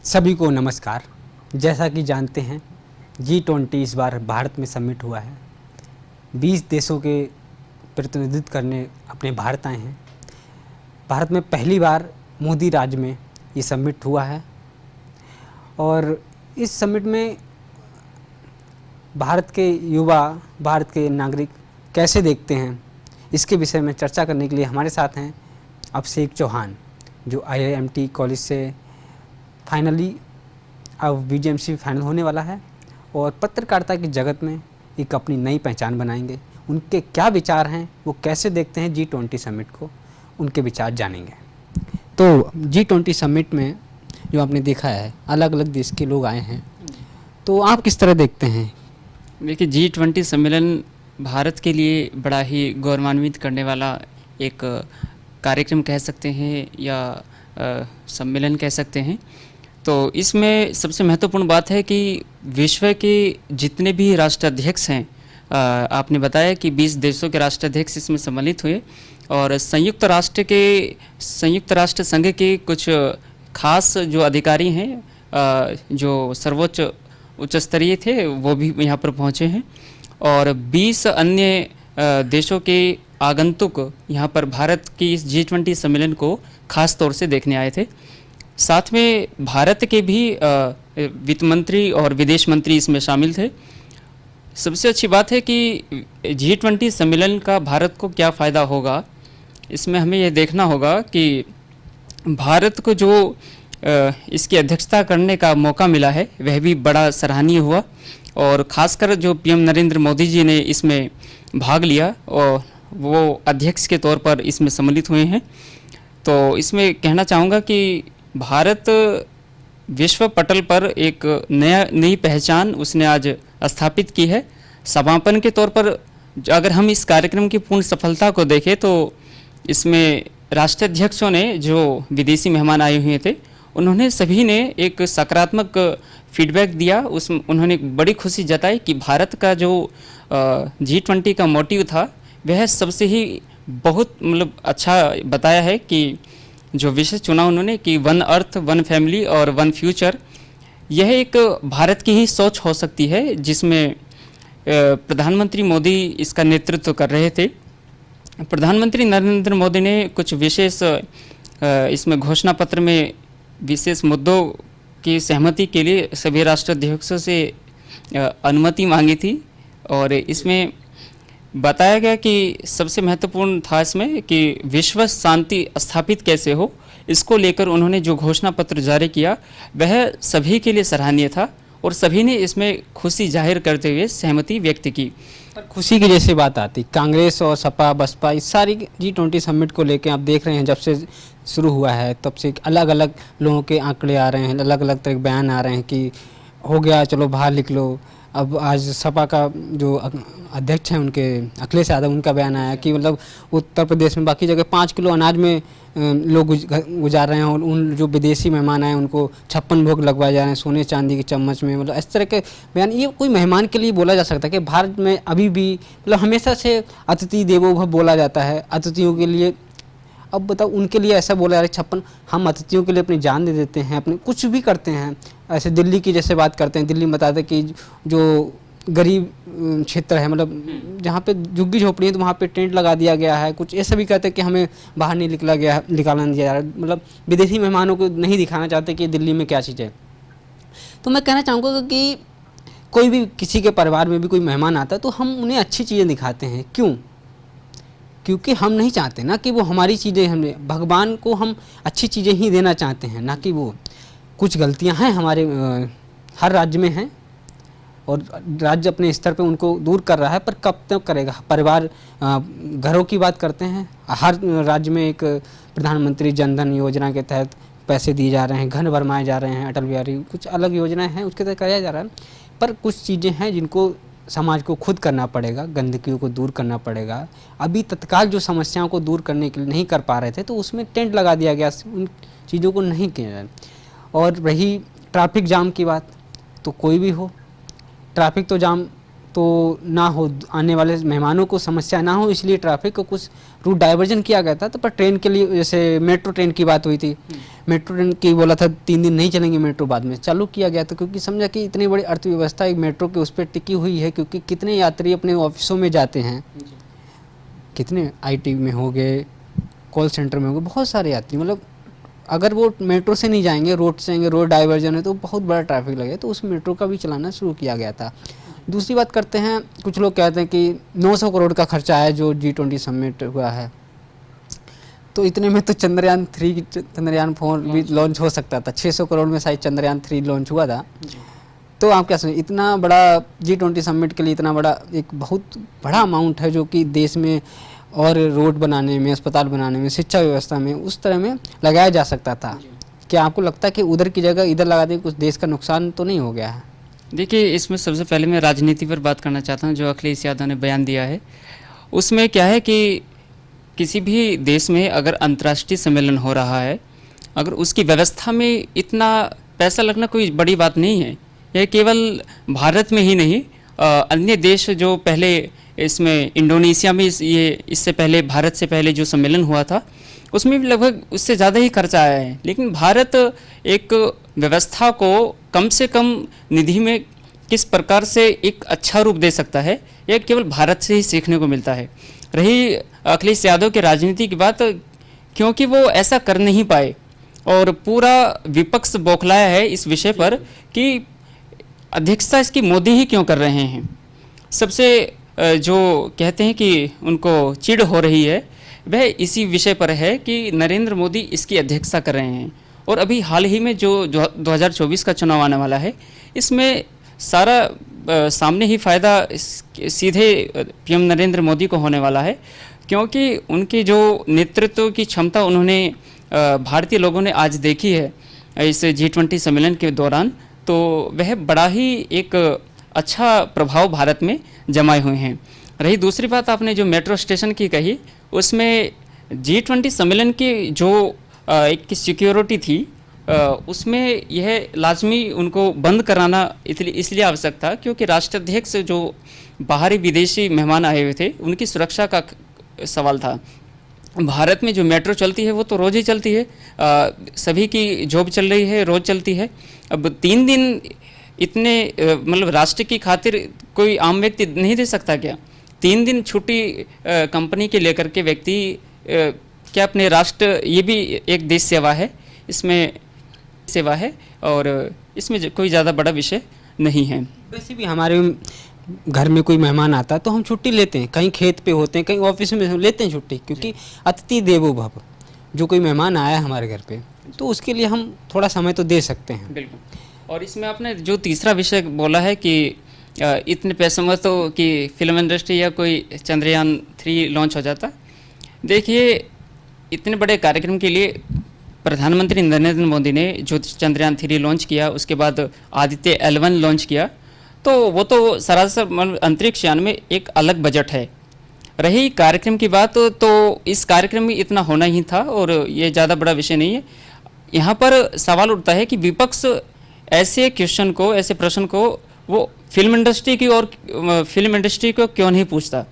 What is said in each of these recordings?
सभी को नमस्कार। जैसा कि जानते हैं G20 इस बार भारत में समिट हुआ है। 20 देशों के प्रतिनिधित्व करने अपने भारत आए हैं। भारत में पहली बार मोदी राज में ये समिट हुआ है और इस समिट में भारत के युवा, भारत के नागरिक कैसे देखते हैं, इसके विषय में चर्चा करने के लिए हमारे साथ हैं अभिषेक चौहान, जो IIMT कॉलेज से फाइनली अब BGMC फाइनल होने वाला है और पत्रकारिता की जगत में एक अपनी नई पहचान बनाएंगे। उनके क्या विचार हैं, वो कैसे देखते हैं G20 समिट को, उनके विचार जानेंगे। तो G20 समिट में जो आपने देखा है, अलग अलग देश के लोग आए हैं, तो आप किस तरह देखते हैं? देखिए, G20 सम्मेलन भारत के लिए बड़ा ही गौरवान्वित करने वाला एक कार्यक्रम कह सकते हैं या सम्मेलन कह सकते हैं। तो इसमें सबसे महत्वपूर्ण बात है कि विश्व के जितने भी राष्ट्राध्यक्ष हैं, आपने बताया कि 20 देशों के राष्ट्राध्यक्ष इसमें सम्मिलित हुए और संयुक्त राष्ट्र संघ के कुछ खास जो अधिकारी हैं, जो सर्वोच्च उच्च स्तरीय थे, वो भी यहाँ पर पहुँचे हैं और 20 अन्य देशों के आगंतुक यहाँ पर भारत की इस G20 सम्मेलन को खास तौर से देखने आए थे। साथ में भारत के भी वित्त मंत्री और विदेश मंत्री इसमें शामिल थे। सबसे अच्छी बात है कि G20 सम्मेलन का भारत को क्या फ़ायदा होगा, इसमें हमें यह देखना होगा कि भारत को जो इसकी अध्यक्षता करने का मौका मिला है वह भी बड़ा सराहनीय हुआ और ख़ासकर जो PM नरेंद्र मोदी जी ने इसमें भाग लिया और वो अध्यक्ष के तौर पर इसमें सम्मिलित हुए हैं। तो इसमें कहना चाहूँगा कि भारत विश्व पटल पर एक नई पहचान उसने आज स्थापित की है। समापन के तौर पर अगर हम इस कार्यक्रम की पूर्ण सफलता को देखें तो इसमें राष्ट्राध्यक्षों ने, जो विदेशी मेहमान आए हुए थे, उन्होंने सभी ने एक सकारात्मक फीडबैक दिया। उन्होंने बड़ी खुशी जताई कि भारत का जो G20 का मोटिव था वह सबसे ही बहुत अच्छा बताया है कि जो विषय चुना उन्होंने कि वन अर्थ, वन फैमिली और वन फ्यूचर, यह एक भारत की ही सोच हो सकती है जिसमें प्रधानमंत्री मोदी इसका नेतृत्व कर रहे थे। प्रधानमंत्री नरेंद्र मोदी ने कुछ विशेष इसमें घोषणा पत्र में विशेष मुद्दों की सहमति के लिए सभी राष्ट्राध्यक्षों से अनुमति मांगी थी और इसमें बताया गया कि सबसे महत्वपूर्ण था इसमें कि विश्व शांति स्थापित कैसे हो, इसको लेकर उन्होंने जो घोषणा पत्र जारी किया वह सभी के लिए सराहनीय था और सभी ने इसमें खुशी जाहिर करते हुए सहमति व्यक्त की। पर खुशी की जैसे बात आती, कांग्रेस और सपा बसपा इस सारी G20 समिट को लेकर आप देख रहे हैं, जब से शुरू हुआ है तब से अलग अलग लोगों के आंकड़े आ रहे हैं, अलग अलग तरह के बयान आ रहे हैं कि हो गया, चलो बाहर निकलो। अब आज सपा का जो अध्यक्ष हैं उनके अखिलेश यादव, उनका बयान आया कि उत्तर प्रदेश में बाकी जगह 5 किलो अनाज में लोग गुजार रहे हैं और उन जो विदेशी मेहमान आए उनको 56 भोग लगवाए जा रहे हैं सोने चांदी के चम्मच में। इस तरह के बयान ये कोई मेहमान के लिए बोला जा सकता है कि भारत में अभी भी हमेशा से अतिथि देवो भव बोला जाता है अतिथियों के लिए। अब बताओ, उनके लिए ऐसा बोला जा रहा है 56, हम अतिथियों के लिए अपनी जान दे देते हैं, अपने कुछ भी करते हैं। ऐसे दिल्ली की जैसे बात करते हैं, दिल्ली में बताते हैं कि जो गरीब क्षेत्र है, जहाँ पे झुग्गी झोपड़ी है तो वहाँ पे टेंट लगा दिया गया है। कुछ ऐसा भी कहते हैं कि हमें बाहर नहीं निकालना दिया जा रहा है, विदेशी मेहमानों को नहीं दिखाना चाहते कि दिल्ली में क्या चीज़ है। तो मैं कहना चाहूँगा कि कोई भी किसी के परिवार में भी कोई मेहमान आता है तो हम उन्हें अच्छी चीज़ें दिखाते हैं। क्यों? क्योंकि हम नहीं चाहते ना कि वो हमारी चीज़ें, हमें भगवान को हम अच्छी चीज़ें ही देना चाहते हैं, ना कि वो। कुछ गलतियां हैं हमारे हर राज्य में हैं और राज्य अपने स्तर पे उनको दूर कर रहा है, पर कब तक करेगा? परिवार, घरों की बात करते हैं, हर राज्य में एक प्रधानमंत्री जनधन योजना के तहत पैसे दिए जा रहे हैं, घर बनवाए जा रहे हैं, अटल बिहारी कुछ अलग योजनाएं हैं उसके तहत कराया जा रहा है। पर कुछ चीज़ें हैं जिनको समाज को खुद करना पड़ेगा, गंदगियों को दूर करना पड़ेगा। अभी तत्काल जो समस्याओं को दूर करने के लिए नहीं कर पा रहे थे तो उसमें टेंट लगा दिया गया, उन चीज़ों को नहीं किया जाए। और रही ट्रैफिक जाम की बात, तो कोई भी हो, ट्रैफिक तो जाम तो ना हो, आने वाले मेहमानों को समस्या ना हो, इसलिए ट्रैफिक को कुछ रूट डाइवर्जन किया गया था। तो पर ट्रेन के लिए जैसे मेट्रो ट्रेन की बात हुई थी, मेट्रो ट्रेन की बोला था 3 दिन नहीं चलेंगे मेट्रो, बाद में चालू किया गया था क्योंकि समझा कि इतनी बड़ी अर्थव्यवस्था एक मेट्रो के उस पर टिकी हुई है, क्योंकि कितने यात्री अपने ऑफिसों में जाते हैं, कितने आईटी में हो गए, कॉल सेंटर में हो गए, बहुत सारे यात्री, मतलब अगर वो मेट्रो से नहीं जाएंगे, रोड से जाएंगे, रोड डाइवर्जन है तो बहुत बड़ा ट्रैफिक लगे, तो उस मेट्रो का भी चलाना शुरू किया गया था। दूसरी बात करते हैं, कुछ लोग कहते हैं कि 900 करोड़ का खर्चा है जो G20 समिट हुआ है, तो इतने में तो चंद्रयान 3 चंद्रयान 4 भी लॉन्च हो सकता था। 600 करोड़ में शायद चंद्रयान 3 लॉन्च हुआ था। तो आप क्या समझ, इतना बड़ा G20 समिट के लिए इतना बड़ा एक बहुत बड़ा अमाउंट है जो कि देश में और रोड बनाने में, अस्पताल बनाने में, शिक्षा व्यवस्था में, उस तरह में लगाया जा सकता था। क्या आपको लगता है कि उधर की जगह इधर लगा दें, कुछ देश का नुकसान तो नहीं हो गया है? देखिए, इसमें सबसे पहले मैं राजनीति पर बात करना चाहता हूँ। जो अखिलेश यादव ने बयान दिया है उसमें क्या है कि किसी भी देश में अगर अंतर्राष्ट्रीय सम्मेलन हो रहा है, अगर उसकी व्यवस्था में इतना पैसा लगना कोई बड़ी बात नहीं है। यह केवल भारत में ही नहीं, अन्य देश जो पहले इसमें इंडोनेशिया में इससे पहले, भारत से पहले जो सम्मेलन हुआ था उसमें भी लगभग उससे ज़्यादा ही खर्चा आया है। लेकिन भारत एक व्यवस्था को कम से कम निधि में किस प्रकार से एक अच्छा रूप दे सकता है, यह केवल भारत से ही सीखने को मिलता है। रही अखिलेश यादव की राजनीति की बात, क्योंकि वो ऐसा कर नहीं पाए और पूरा विपक्ष बौखलाया है इस विषय पर कि अध्यक्षता इसकी मोदी ही क्यों कर रहे हैं। सबसे जो कहते हैं कि उनको चिढ़ हो रही है वह इसी विषय पर है कि नरेंद्र मोदी इसकी अध्यक्षता कर रहे हैं। और अभी हाल ही में जो 2024 का चुनाव आने वाला है, इसमें सारा सामने ही फ़ायदा सीधे पीएम नरेंद्र मोदी को होने वाला है, क्योंकि उनकी जो नेतृत्व की क्षमता उन्होंने भारतीय लोगों ने आज देखी है इस G20 सम्मेलन के दौरान, तो वह बड़ा ही एक अच्छा प्रभाव भारत में जमाए हुए हैं। रही दूसरी बात, आपने जो मेट्रो स्टेशन की कही, उसमें G20 सम्मेलन की जो एक सिक्योरिटी थी, उसमें यह लाजमी उनको बंद कराना इसलिए आवश्यक था क्योंकि राष्ट्राध्यक्ष जो बाहरी विदेशी मेहमान आए हुए थे उनकी सुरक्षा का सवाल था। भारत में जो मेट्रो चलती है वो तो रोज़ ही चलती है, सभी की जॉब चल रही है, रोज़ चलती है। अब 3 दिन इतने मतलब राष्ट्र की खातिर कोई आम व्यक्ति नहीं दे सकता क्या? 3 दिन छुट्टी कंपनी के लेकर के व्यक्ति क्या अपने राष्ट्र, ये भी एक देश सेवा है, इसमें सेवा है और इसमें कोई ज़्यादा बड़ा विषय नहीं है। वैसे भी हमारे घर में कोई मेहमान आता है तो हम छुट्टी लेते हैं, कहीं खेत पे होते हैं, कहीं ऑफिस में लेते हैं छुट्टी, क्योंकि अतिथि देवो भव, जो कोई मेहमान आया है हमारे घर पे तो उसके लिए हम थोड़ा समय तो दे सकते हैं। बिल्कुल। और इसमें आपने जो तीसरा विषय बोला है कि इतने पैसों में तो कि फिल्म इंडस्ट्री या कोई चंद्रयान 3 लॉन्च हो जाता। देखिए, इतने बड़े कार्यक्रम के लिए प्रधानमंत्री नरेंद्र मोदी ने जो चंद्रयान 3 लॉन्च किया, उसके बाद आदित्य L1 लॉन्च किया, तो वो तो सरासर अंतरिक्ष यान में एक अलग बजट है। रही कार्यक्रम की बात, तो इस कार्यक्रम में इतना होना ही था और ये ज़्यादा बड़ा विषय नहीं है। यहाँ पर सवाल उठता है कि विपक्ष ऐसे क्वेश्चन को, ऐसे प्रश्न को वो फिल्म इंडस्ट्री को क्यों नहीं पूछता,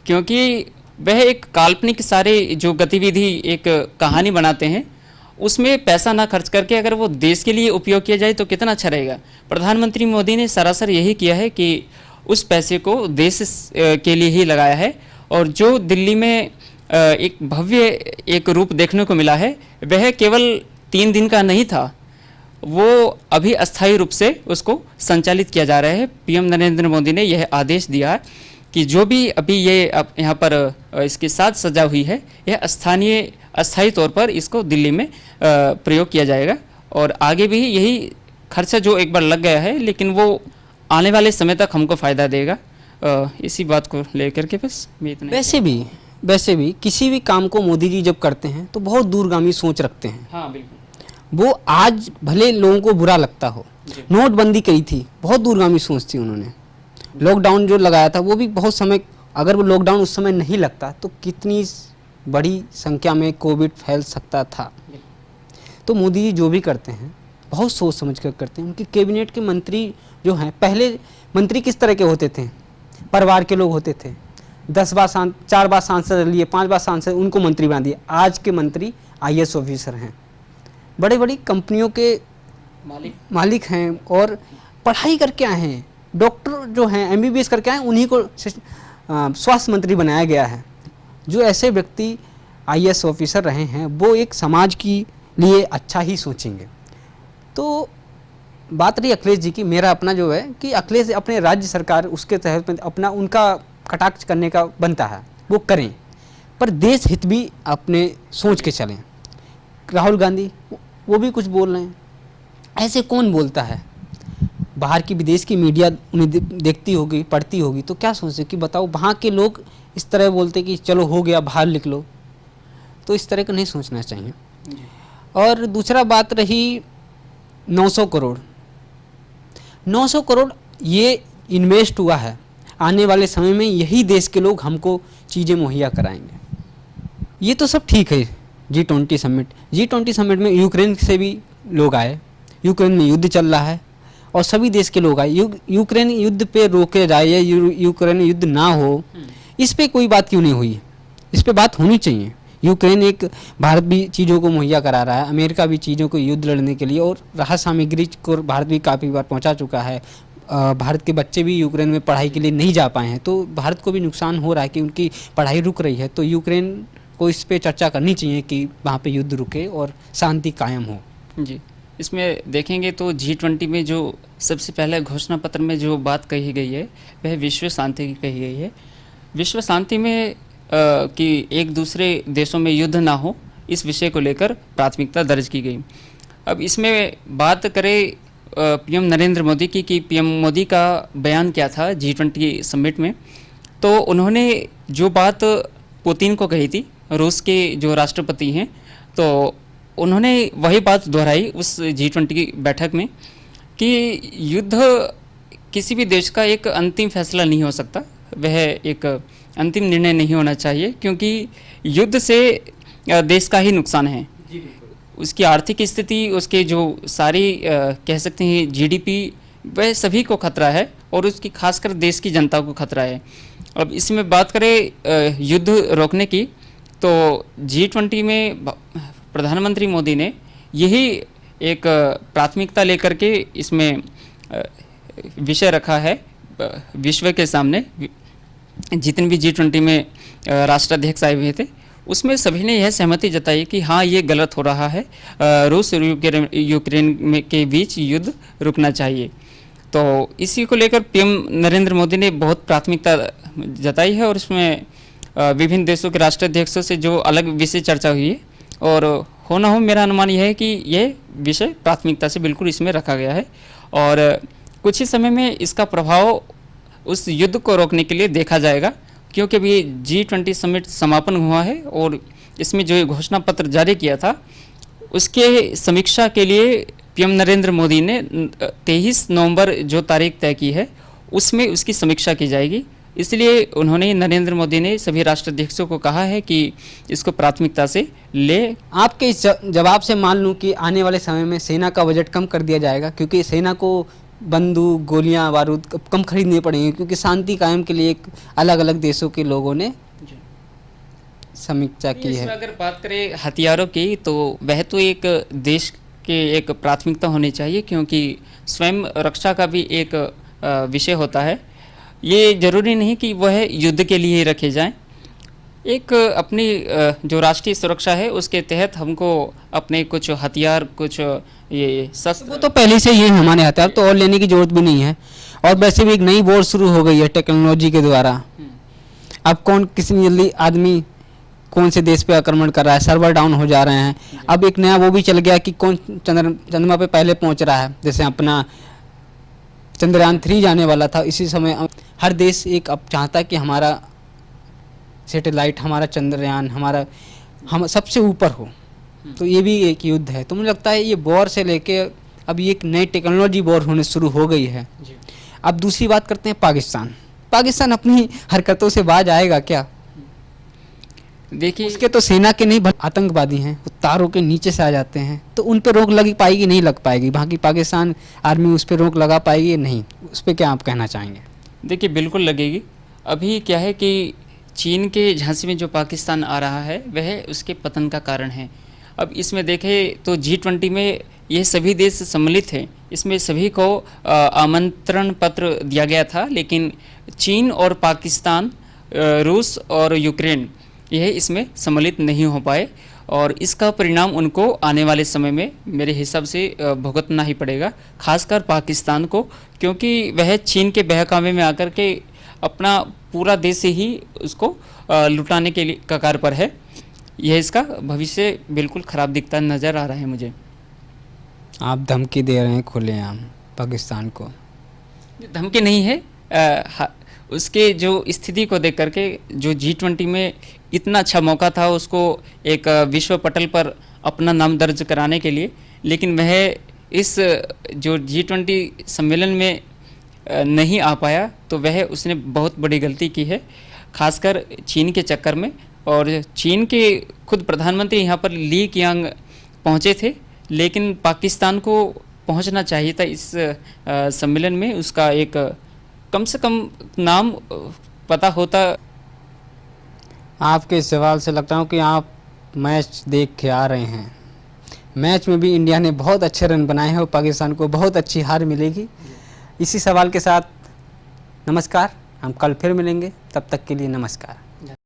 क्योंकि वह एक काल्पनिक सारे जो गतिविधि एक कहानी बनाते हैं उसमें पैसा ना खर्च करके अगर वो देश के लिए उपयोग किया जाए तो कितना अच्छा रहेगा। प्रधानमंत्री मोदी ने सरासर यही किया है कि उस पैसे को देश के लिए ही लगाया है और जो दिल्ली में एक भव्य एक रूप देखने को मिला है वह केवल 3 दिन का नहीं था, वो अभी अस्थायी रूप से उसको संचालित किया जा रहा है। पीएम नरेंद्र मोदी ने यह आदेश दिया है कि जो भी अभी ये यहाँ पर इसके साथ सजा हुई है, यह अस्थायी तौर पर इसको दिल्ली में प्रयोग किया जाएगा और आगे भी यही खर्चा जो एक बार लग गया है लेकिन वो आने वाले समय तक हमको फ़ायदा देगा। इसी बात को लेकर के बस मैं इतना। वैसे भी किसी भी काम को मोदी जी जब करते हैं तो बहुत दूरगामी सोच रखते हैं। हाँ बिल्कुल। वो आज भले लोगों को बुरा लगता हो, नोटबंदी करी थी, बहुत दूरगामी सोच थी उन्होंने। लॉकडाउन जो लगाया था वो भी बहुत समय, अगर वो लॉकडाउन उस समय नहीं लगता तो कितनी बड़ी संख्या में कोविड फैल सकता था। तो मोदी जी जो भी करते हैं बहुत सोच समझ कर करते हैं। उनके कैबिनेट के मंत्री जो हैं, पहले मंत्री किस तरह के होते थे परिवार के लोग होते थे, 4 बार सांसद लिए, 5 बार सांसद, उनको मंत्री बना दिए। आज के मंत्री IAS ऑफिसर हैं, बड़ी बड़ी कंपनियों के मालिक हैं और पढ़ाई करके आए हैं। डॉक्टर जो हैं MBBS करके आए, उन्हीं को स्वास्थ्य मंत्री बनाया गया है। जो ऐसे व्यक्ति IAS ऑफिसर रहे हैं वो एक समाज की लिए अच्छा ही सोचेंगे। तो बात रही अखिलेश जी की, मेरा अपना जो है कि अखिलेश अपने राज्य सरकार उसके तहत अपना उनका कटाक्ष करने का बनता है, वो करें, पर देश हित भी अपने सोच के चलें। राहुल गांधी वो भी कुछ बोल रहे हैं, ऐसे कौन बोलता है? बाहर की विदेश की मीडिया उन्हें देखती होगी, पढ़ती होगी, तो क्या सोचते कि बताओ वहाँ के लोग इस तरह बोलते कि चलो हो गया बाहर लिख लो, तो इस तरह का नहीं सोचना चाहिए। और दूसरा बात रही 900 करोड़, 900 करोड़ ये इन्वेस्ट हुआ है, आने वाले समय में यही देश के लोग हमको चीज़ें मुहैया कराएंगे। ये तो सब ठीक है। G20 समिट में यूक्रेन से भी लोग आए, यूक्रेन में युद्ध चल रहा है और सभी देश के लोग आए। यूक्रेन युद्ध पे रोके जाए या यूक्रेन युद्ध ना हो, इस पे कोई बात क्यों नहीं हुई? इस पे बात होनी चाहिए। यूक्रेन एक, भारत भी चीज़ों को मुहैया करा रहा है, अमेरिका भी चीज़ों को युद्ध लड़ने के लिए और राहत सामग्री को भारत भी काफ़ी बार पहुंचा चुका है। भारत के बच्चे भी यूक्रेन में पढ़ाई के लिए नहीं जा पाए हैं, तो भारत को भी नुकसान हो रहा है कि उनकी पढ़ाई रुक रही है। तो यूक्रेन को इस पे चर्चा करनी चाहिए कि वहाँ पे युद्ध रुके और शांति कायम हो। जी, इसमें देखेंगे तो G20 में जो सबसे पहले घोषणा पत्र में जो बात कही गई है वह विश्व शांति की कही गई है। विश्व शांति में कि एक दूसरे देशों में युद्ध ना हो, इस विषय को लेकर प्राथमिकता दर्ज की गई। अब इसमें बात करें PM नरेंद्र मोदी की कि PM मोदी का बयान क्या था G20 समिट में, तो उन्होंने जो बात पुतिन को कही थी, रूस के जो राष्ट्रपति हैं, तो उन्होंने वही बात दोहराई उस G20 की बैठक में कि युद्ध किसी भी देश का एक अंतिम फैसला नहीं हो सकता, वह एक अंतिम निर्णय नहीं होना चाहिए, क्योंकि युद्ध से देश का ही नुकसान है। उसकी आर्थिक स्थिति, उसके जो सारी कह सकते हैं GDP, वह सभी को खतरा है और उसकी खासकर देश की जनता को खतरा है। अब इसमें बात करें युद्ध रोकने की, तो G20 में प्रधानमंत्री मोदी ने यही एक प्राथमिकता लेकर के इसमें विषय रखा है विश्व के सामने। जितने भी G20 में राष्ट्राध्यक्ष आए हुए थे, उसमें सभी ने यह सहमति जताई कि हाँ, ये गलत हो रहा है, रूस और यूक्रेन के बीच युद्ध रुकना चाहिए। तो इसी को लेकर PM नरेंद्र मोदी ने बहुत प्राथमिकता जताई है और इसमें विभिन्न देशों के राष्ट्राध्यक्षों से जो अलग विषय चर्चा हुई है, और हो ना हो मेरा अनुमान यह है कि यह विषय प्राथमिकता से बिल्कुल इसमें रखा गया है और कुछ ही समय में इसका प्रभाव उस युद्ध को रोकने के लिए देखा जाएगा, क्योंकि अभी G20 समिट समापन हुआ है और इसमें जो घोषणा पत्र जारी किया था उसके समीक्षा के लिए PM नरेंद्र मोदी ने 23 नवंबर जो तारीख तय की है उसमें उसकी समीक्षा की जाएगी। इसलिए उन्होंने, नरेंद्र मोदी ने सभी राष्ट्राध्यक्षों को कहा है कि इसको प्राथमिकता से ले। आपके इस जवाब से मान लूँ कि आने वाले समय में सेना का बजट कम कर दिया जाएगा, क्योंकि सेना को बंदूक, गोलियां, बारूद कम खरीदने पड़ेंगे, क्योंकि शांति कायम के लिए एक अलग अलग देशों के लोगों ने समीक्षा की है। अगर बात करें हथियारों की, तो वह तो एक देश के एक प्राथमिकता होनी चाहिए, क्योंकि स्वयं रक्षा का भी एक विषय होता है। ये जरूरी नहीं कि वह युद्ध के लिए ही रखे जाएं। एक अपनी जो राष्ट्रीय सुरक्षा है उसके तहत हमको अपने कुछ हथियार, कुछ ये शस्त्र, वो तो पहले से ही हमारे हथियार, तो और लेने की जरूरत भी नहीं है। और वैसे भी एक नई वॉर शुरू हो गई है टेक्नोलॉजी के द्वारा। अब कौन कितनी जल्दी आदमी कौन से देश पे आक्रमण कर रहा है, सर्वर डाउन हो जा रहे हैं। अब एक नया वो भी चल गया कि कौन चंद्रमा पे पहले पहुंच रहा है। जैसे अपना चंद्रयान 3 जाने वाला था, इसी समय हर देश एक अब चाहता है कि हमारा सैटेलाइट, हमारा चंद्रयान, हम सबसे ऊपर हो। तो ये भी एक युद्ध है। तो मुझे लगता है ये वॉर से लेके अब ये एक नई टेक्नोलॉजी वॉर होने शुरू हो गई है। अब दूसरी बात करते हैं पाकिस्तान अपनी हरकतों से बाज आएगा क्या? देखिए, उसके तो सेना के नहीं, आतंकवादी हैं, वो तारों के नीचे से आ जाते हैं, तो उन पर रोक लग पाएगी? नहीं लग पाएगी। बाकी पाकिस्तान आर्मी उस पर रोक लगा पाएगी? नहीं। उस पर क्या आप कहना चाहेंगे? देखिए, बिल्कुल लगेगी। अभी क्या है कि चीन के झांसे में जो पाकिस्तान आ रहा है वह उसके पतन का कारण है। अब इसमें देखें तो G20 में ये सभी देश सम्मिलित हैं, इसमें सभी को आमंत्रण पत्र दिया गया था, लेकिन चीन और पाकिस्तान, रूस और यूक्रेन यह इसमें सम्मिलित नहीं हो पाए और इसका परिणाम उनको आने वाले समय में मेरे हिसाब से भुगतना ही पड़ेगा, खासकर पाकिस्तान को, क्योंकि वह चीन के बहकावे में आकर के अपना पूरा देश ही उसको लुटाने के लिए कगार पर है। यह इसका भविष्य बिल्कुल ख़राब दिखता नज़र आ रहा है मुझे। आप धमकी दे रहे हैं खुलेआम पाकिस्तान को? धमकी नहीं है, उसके जो स्थिति को देख करके जो G20 में इतना अच्छा मौका था उसको एक विश्व पटल पर अपना नाम दर्ज कराने के लिए, लेकिन वह इस जो G20 सम्मेलन में नहीं आ पाया, तो वह उसने बहुत बड़ी गलती की है, खासकर चीन के चक्कर में। और चीन के खुद प्रधानमंत्री यहाँ पर ली कियांग पहुँचे थे, लेकिन पाकिस्तान को पहुँचना चाहिए था इस सम्मेलन में, उसका एक कम से कम नाम पता होता। आपके इस सवाल से लगता हूँ कि आप मैच देख के आ रहे हैं। मैच में भी इंडिया ने बहुत अच्छे रन बनाए हैं और पाकिस्तान को बहुत अच्छी हार मिलेगी। इसी सवाल के साथ नमस्कार, हम कल फिर मिलेंगे, तब तक के लिए नमस्कार।